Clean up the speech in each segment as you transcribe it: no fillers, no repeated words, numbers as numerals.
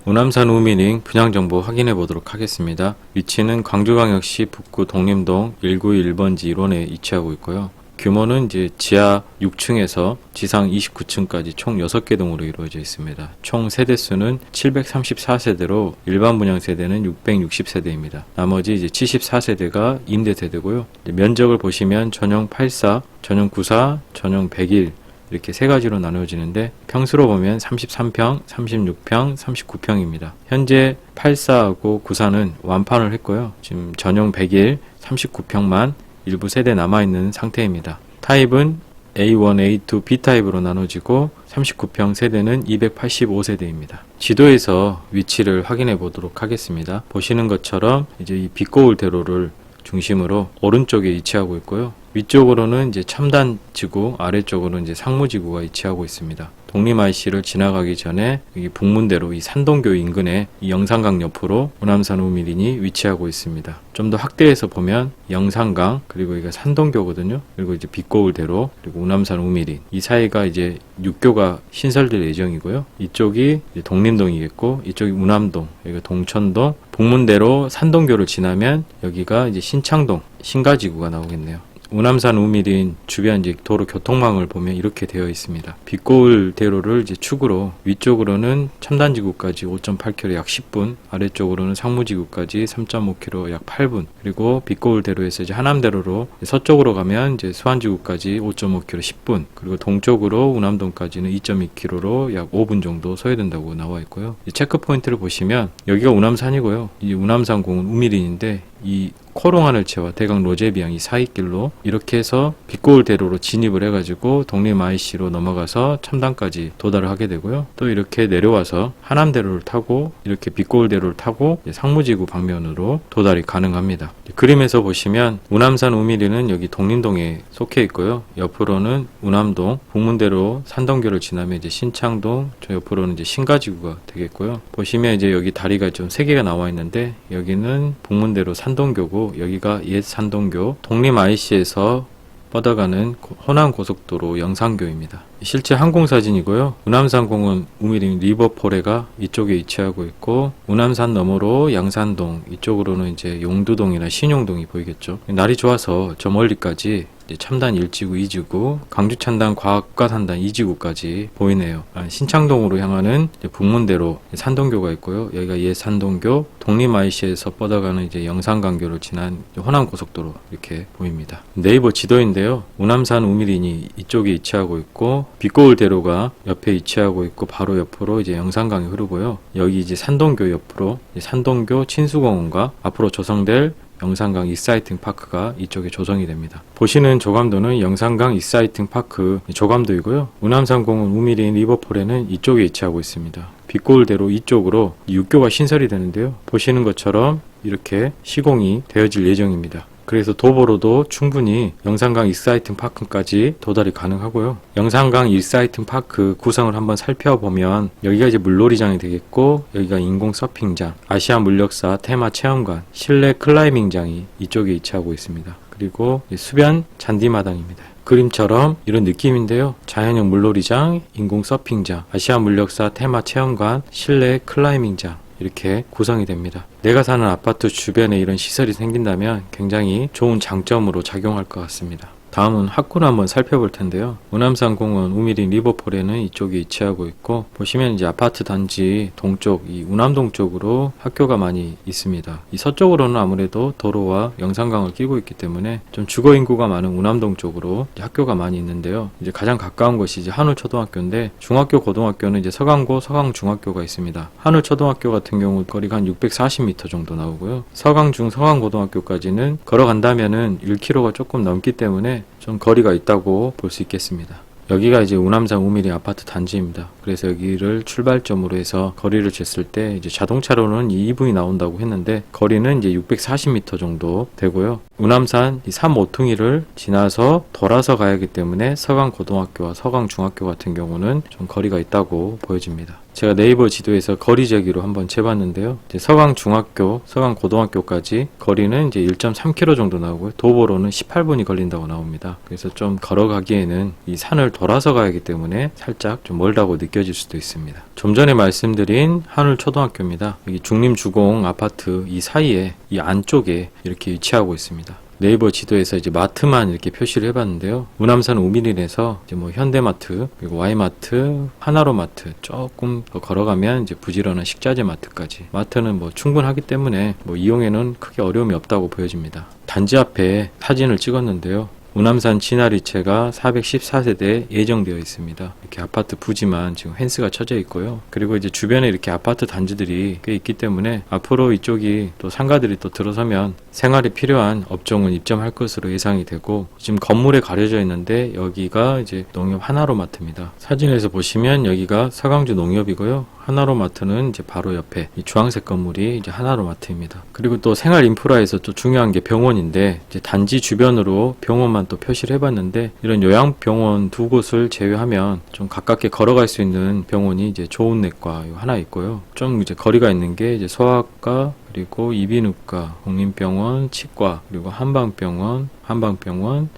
우남산 우미링 분양정보 확인해 보도록 하겠습니다. 위치는 광주광역시 북구 독림동 191번지 1원에 위치하고 있고요. 규모는 이제 지하 6층에서 지상 29층까지 총 6개 동으로 이루어져 있습니다. 총 세대수는 734세대로 일반 분양 세대는 660세대입니다. 나머지 이제 74세대가 임대 세대고요. 면적을 보시면 전용 84, 전용 94, 전용 101 이렇게 세 가지로 나누어지는데 평수로 보면 33평, 36평, 39평입니다. 현재 84하고 94는 완판을 했고요. 지금 전용 101, 39평만 일부 세대 남아있는 상태입니다. 타입은 A1, A2, B타입으로 나눠지고 39평 세대는 285세대입니다. 지도에서 위치를 확인해 보도록 하겠습니다. 보시는 것처럼 이제 이 빛거울 대로를 중심으로 오른쪽에 위치하고 있고요. 위쪽으로는 이제 첨단 지구, 아래쪽으로는 이제 상무 지구가 위치하고 있습니다. 독림 IC를 지나가기 전에 여기 북문대로 이 산동교 인근에 이 영산강 옆으로 우남산 우미린이 위치하고 있습니다. 좀 더 확대해서 보면 영산강 그리고 이게 산동교거든요. 그리고 이제 빛거울대로 그리고 우남산 우미린 이 사이가 이제 육교가 신설될 예정이고요. 이쪽이 이제 독림동이겠고 이쪽이 우남동, 여기가 동천동, 북문대로 산동교를 지나면 여기가 이제 신창동, 신가지구가 나오겠네요. 우남산 우미린 주변 이제 도로 교통망을 보면 이렇게 되어 있습니다. 빛거울 대로를 이제 축으로 위쪽으로는 첨단지구까지 5.8km 약 10분, 아래쪽으로는 상무지구까지 3.5km 약 8분, 그리고 빛거울 대로에서 이제 하남대로로 서쪽으로 가면 이제 수안지구까지 5.5km 10분, 그리고 동쪽으로 우남동까지는 2.2km로 약 5분 정도 소요된다고 나와 있고요. 체크 포인트를 보시면 여기가 우남산이고요. 이 우남산공은 우미린인데 이 코롱하늘채와 대강 로제비앙 이 사이길로 이렇게 해서 빛거울 대로로 진입을 해가지고 독림 IC로 넘어가서 첨단까지 도달을 하게 되고요. 또 이렇게 내려와서 하남대로를 타고 이렇게 빛거울 대로를 타고 상무지구 방면으로 도달이 가능합니다. 그림에서 보시면 우남산 우미리는 여기 독림동에 속해 있고요. 옆으로는 우남동, 북문대로 산동교를 지나면 이제 신창동, 저 옆으로는 이제 신가지구가 되겠고요. 보시면 이제 여기 다리가 좀 3개가 나와 있는데 여기는 북문대로 산동교고 여기가 옛 산동교, 독림 IC에서 뻗어가는 호남고속도로 영산교입니다. 실제 항공사진이고요. 우남산공원 우미림 리버포레가 이쪽에 위치하고 있고 우남산 너머로 양산동, 이쪽으로는 이제 용두동이나 신용동이 보이겠죠. 날이 좋아서 저 멀리까지 첨단 1지구, 2지구, 광주첨단 과학과산단 2지구까지 보이네요. 신창동으로 향하는 북문대로 산동교가 있고요. 여기가 옛 산동교, 독림 IC에서 뻗어가는 이제 영산강교를 지난 호남고속도로 이렇게 보입니다. 네이버 지도인데요. 우남산 우미린이 이쪽에 위치하고 있고 빛거울 대로가 옆에 위치하고 있고 바로 옆으로 이제 영산강이 흐르고요. 여기 이제 산동교 옆으로 산동교 친수공원과 앞으로 조성될 영산강 익사이팅 파크가 이쪽에 조성이 됩니다. 보시는 조감도는 영산강 익사이팅 파크 조감도이고요. 우남산공원 우미린 리버폴에는 이쪽에 위치하고 있습니다. 빛거울대로 이쪽으로 육교가 신설이 되는데요. 보시는 것처럼 이렇게 시공이 되어질 예정입니다. 그래서 도보로도 충분히 영산강 익사이팅 파크까지 도달이 가능하고요. 영산강 익사이팅 파크 구성을 한번 살펴보면 여기가 이제 물놀이장이 되겠고 여기가 인공 서핑장, 아시아 물력사 테마 체험관, 실내 클라이밍장이 이쪽에 위치하고 있습니다. 그리고 수변 잔디마당입니다. 그림처럼 이런 느낌인데요. 자연형 물놀이장, 인공 서핑장, 아시아 물력사 테마 체험관, 실내 클라이밍장 이렇게 구성이 됩니다. 내가 사는 아파트 주변에 이런 시설이 생긴다면 굉장히 좋은 장점으로 작용할 것 같습니다. 다음은 학구를 한번 살펴볼 텐데요. 우남산공원 우미린 리버폴에는 이쪽에 위치하고 있고 보시면 이제 아파트 단지 동쪽 이 우남동 쪽으로 학교가 많이 있습니다. 이 서쪽으로는 아무래도 도로와 영산강을 끼고 있기 때문에 좀 주거 인구가 많은 우남동 쪽으로 이제 학교가 많이 있는데요. 이제 가장 가까운 것이 이제 한울초등학교인데 중학교 고등학교는 이제 서강고 서강중학교가 있습니다. 한울초등학교 같은 경우 거리가 한 640m 정도 나오고요. 서강중 서강고등학교까지는 걸어간다면은 1km가 조금 넘기 때문에 좀 거리가 있다고 볼 수 있겠습니다. 여기가 이제 우남산 우미린 아파트 단지입니다. 그래서 여기를 출발점으로 해서 거리를 쟀을 때 이제 자동차로는 2분이 나온다고 했는데 거리는 이제 640m 정도 되고요. 우남산 이 3모퉁이를 지나서 돌아서 가야 하기 때문에 서강고등학교와 서강중학교 같은 경우는 좀 거리가 있다고 보여집니다. 제가 네이버 지도에서 거리 재기로 한번 재봤는데요. 이제 서강중학교, 서강고등학교까지 거리는 이제 1.3km 정도 나오고요. 도보로는 18분이 걸린다고 나옵니다. 그래서 좀 걸어가기에는 이 산을 돌아서 가야 하기 때문에 살짝 좀 멀다고 느껴질 수도 있습니다. 좀 전에 말씀드린 한울초등학교입니다. 여기 중림주공 아파트 이 사이에 이 안쪽에 이렇게 위치하고 있습니다. 네이버 지도에서 이제 마트만 이렇게 표시를 해봤는데요. 우남산 우미린에서 이제 뭐 현대마트, 그리고 Y마트, 하나로마트 조금 더 걸어가면 이제 부지런한 식자재 마트까지. 마트는 뭐 충분하기 때문에 뭐 이용에는 크게 어려움이 없다고 보여집니다. 단지 앞에 사진을 찍었는데요. 우남산 진아리채가 414세대 예정되어 있습니다. 이렇게 아파트 부지만 지금 펜스가 쳐져 있고요. 그리고 이제 주변에 이렇게 아파트 단지들이 꽤 있기 때문에 앞으로 이쪽이 또 상가들이 또 들어서면 생활에 필요한 업종은 입점할 것으로 예상이 되고, 지금 건물에 가려져 있는데 여기가 이제 농협 하나로마트입니다. 사진에서 보시면 여기가 서강주 농협이고요. 하나로마트는 이제 바로 옆에 이 주황색 건물이 이제 하나로마트입니다. 그리고 또 생활 인프라에서 또 중요한 게 병원인데, 이제 단지 주변으로 병원만 또 표시를 해봤는데, 이런 요양병원 두 곳을 제외하면 좀 가깝게 걸어갈 수 있는 병원이 이제 좋은내과 하나 있고요. 좀 이제 거리가 있는 게 이제 소아과, 그리고 이비인후과, 국민병원, 치과, 그리고 한방병원,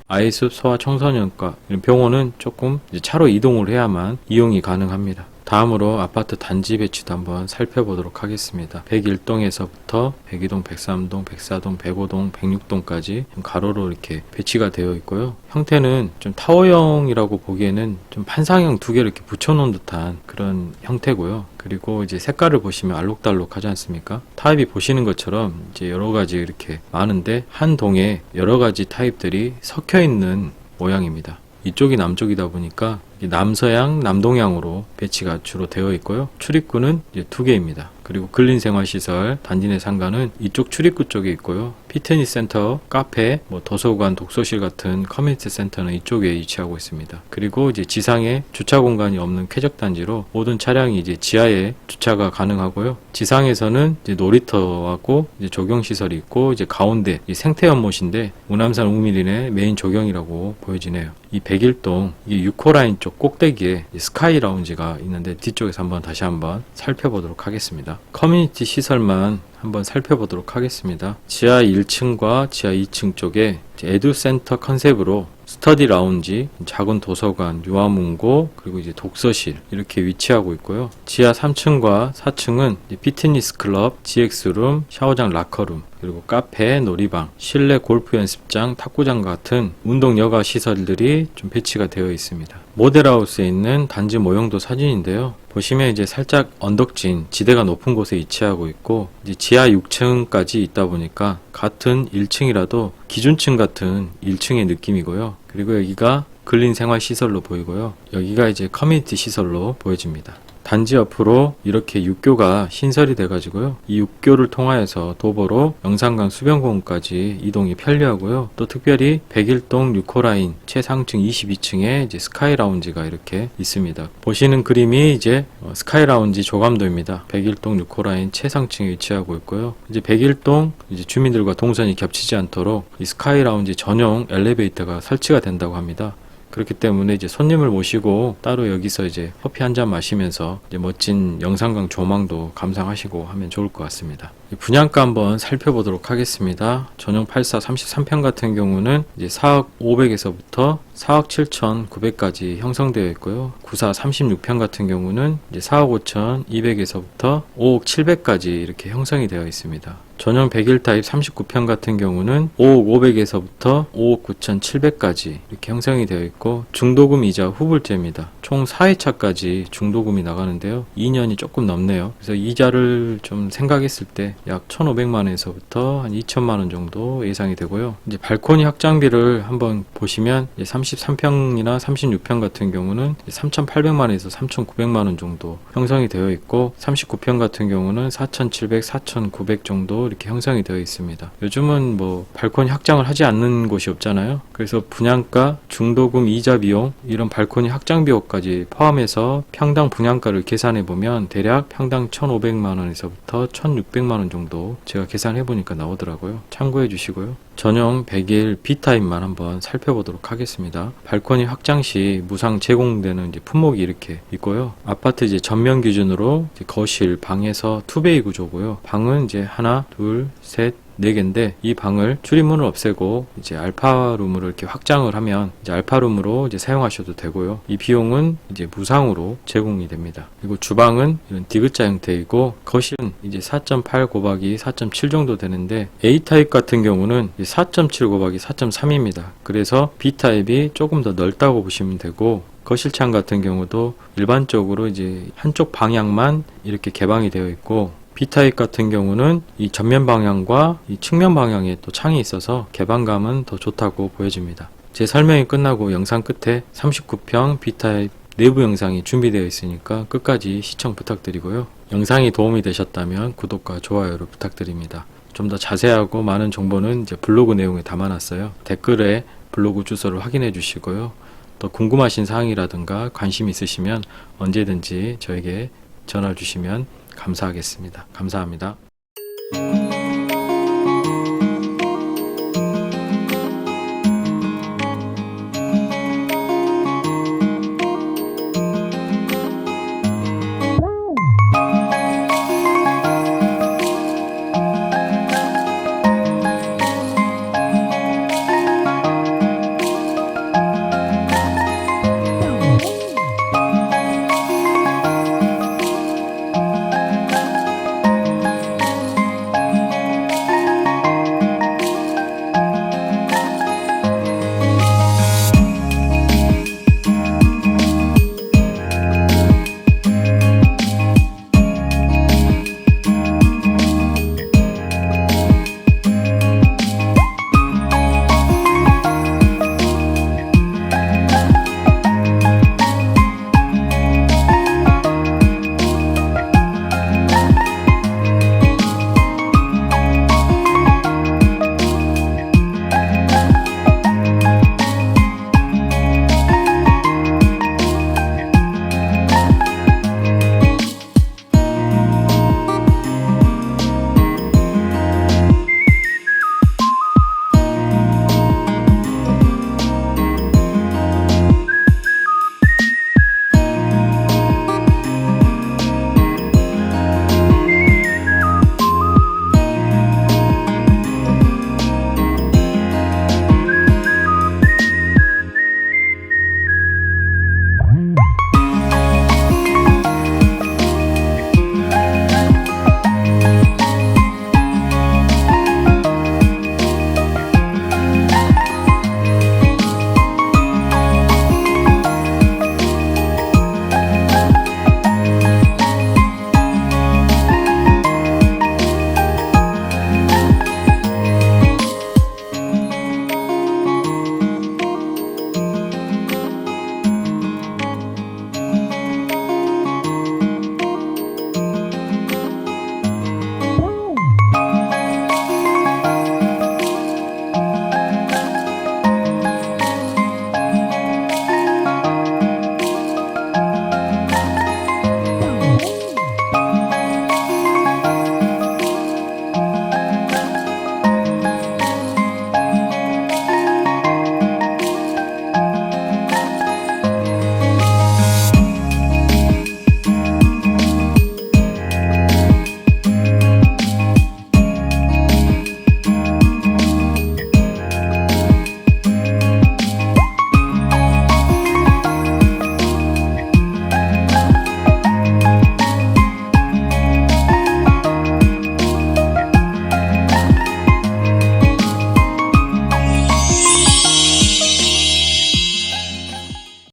아이숲 소아청소년과, 이런 병원은 조금 이제 차로 이동을 해야만 이용이 가능합니다. 다음으로 아파트 단지 배치도 한번 살펴보도록 하겠습니다. 101동에서부터 102동, 103동, 104동, 105동, 106동까지 가로로 이렇게 배치가 되어 있고요. 형태는 좀 타워형이라고 보기에는 좀 판상형 두 개를 이렇게 붙여놓은 듯한 그런 형태고요. 그리고 이제 색깔을 보시면 알록달록하지 않습니까? 타입이 보시는 것처럼 이제 여러 가지 이렇게 많은데 한 동에 여러 가지 타입들이 섞여 있는 모양입니다. 이쪽이 남쪽이다 보니까 남서양, 남동향으로 배치가 주로 되어 있고요. 출입구는 이제 두 개입니다. 그리고 근린생활시설, 단지 내 상가는 이쪽 출입구 쪽에 있고요. 피트니스 센터, 카페, 뭐 도서관, 독서실 같은 커뮤니티 센터는 이쪽에 위치하고 있습니다. 그리고 이제 지상에 주차 공간이 없는 쾌적단지로 모든 차량이 이제 지하에 주차가 가능하고요. 지상에서는 이제 놀이터하고 이제 조경시설이 있고, 이제 가운데 이 생태연못인데 우남산 우미린의 메인 조경이라고 보여지네요. 이 101동, 이 6호 라인 쪽 꼭대기에 스카이 라운지가 있는데 뒤쪽에서 다시 한번 살펴보도록 하겠습니다. 커뮤니티 시설만 한번 살펴보도록 하겠습니다. 지하 1층과 지하 2층 쪽에 에듀센터 컨셉으로 스터디 라운지, 작은 도서관, 유아문고, 그리고 이제 독서실 이렇게 위치하고 있고요. 지하 3층과 4층은 피트니스 클럽, GX룸, 샤워장, 라커룸, 그리고 카페, 놀이방, 실내 골프 연습장, 탁구장 같은 운동 여가 시설들이 좀 배치가 되어 있습니다. 모델하우스에 있는 단지 모형도 사진인데요. 보시면 이제 살짝 언덕진, 지대가 높은 곳에 위치하고 있고, 이제 지하 6층까지 있다 보니까 같은 1층이라도 기준층 같은 1층의 느낌이고요. 그리고 여기가 근린생활시설로 보이고요. 여기가 이제 커뮤니티 시설로 보여집니다. 단지 옆으로 이렇게 육교가 신설이 돼가지고요. 이 육교를 통하여서 도보로 영산강 수변공원까지 이동이 편리하고요. 또 특별히 101동 6호 라인 최상층 22층에 이제 스카이 라운지가 이렇게 있습니다. 보시는 그림이 이제 스카이 라운지 조감도입니다. 101동 6호 라인 최상층에 위치하고 있고요. 이제 101동 이제 주민들과 동선이 겹치지 않도록 이 스카이 라운지 전용 엘리베이터가 설치가 된다고 합니다. 그렇기 때문에 이제 손님을 모시고 따로 여기서 이제 커피 한 잔 마시면서 이제 멋진 영산강 조망도 감상하시고 하면 좋을 것 같습니다. 분양가 한번 살펴보도록 하겠습니다. 전용 84 33평 같은 경우는 이제 4억 500에서부터 4억 7,900까지 형성되어 있고요. 94 36평 같은 경우는 이제 4억 5,200에서부터 5억 700까지 이렇게 형성이 되어 있습니다. 전용 101 타입 39평 같은 경우는 5억 500에서부터 5억 9,700까지 이렇게 형성이 되어 있고, 중도금 이자 후불제입니다. 총 4회차까지 중도금이 나가는데요. 2년이 조금 넘네요. 그래서 이자를 좀 생각했을 때 약 1,500만원에서부터 한 2천만원 정도 예상이 되고요. 이제 발코니 확장비를 한번 보시면 33평이나 36평 같은 경우는 3,800만원에서 3,900만원 정도 형성이 되어 있고, 39평 같은 경우는 4,700, 4,900 정도 이렇게 형성이 되어 있습니다. 요즘은 뭐 발코니 확장을 하지 않는 곳이 없잖아요. 그래서 분양가, 중도금, 이자 비용, 이런 발코니 확장 비용까지 포함해서 평당 분양가를 계산해 보면 대략 평당 1,500만원에서부터 1,600만원 정도 제가 계산해 보니까 나오더라고요. 참고해 주시고요. 전용 101 B타입만 한번 살펴보도록 하겠습니다. 발코니 확장 시 무상 제공되는 이제 품목이 이렇게 있고요. 아파트 이제 전면 기준으로 이제 거실, 방에서 투베이 구조고요. 방은 이제 하나, 둘, 셋, 4개인데 이 방을 출입문을 없애고 이제 알파룸으로 이렇게 확장을 하면 이제 알파룸으로 이제 사용하셔도 되고요. 이 비용은 이제 무상으로 제공이 됩니다. 그리고 주방은 이런 D자 형태이고 거실은 이제 4.8 곱하기 4.7 정도 되는데 A타입 같은 경우는 4.7 곱하기 4.3입니다. 그래서 B타입이 조금 더 넓다고 보시면 되고 거실창 같은 경우도 일반적으로 이제 한쪽 방향만 이렇게 개방이 되어 있고 B타입 같은 경우는 이 전면 방향과 이 측면 방향에 또 창이 있어서 개방감은 더 좋다고 보여집니다. 제 설명이 끝나고 영상 끝에 39평 B타입 내부 영상이 준비되어 있으니까 끝까지 시청 부탁드리고요. 영상이 도움이 되셨다면 구독과 좋아요를 부탁드립니다. 좀 더 자세하고 많은 정보는 이제 블로그 내용에 담아놨어요. 댓글에 블로그 주소를 확인해 주시고요. 또 궁금하신 사항이라든가 관심 있으시면 언제든지 저에게 전화 주시면 감사하겠습니다. 감사합니다.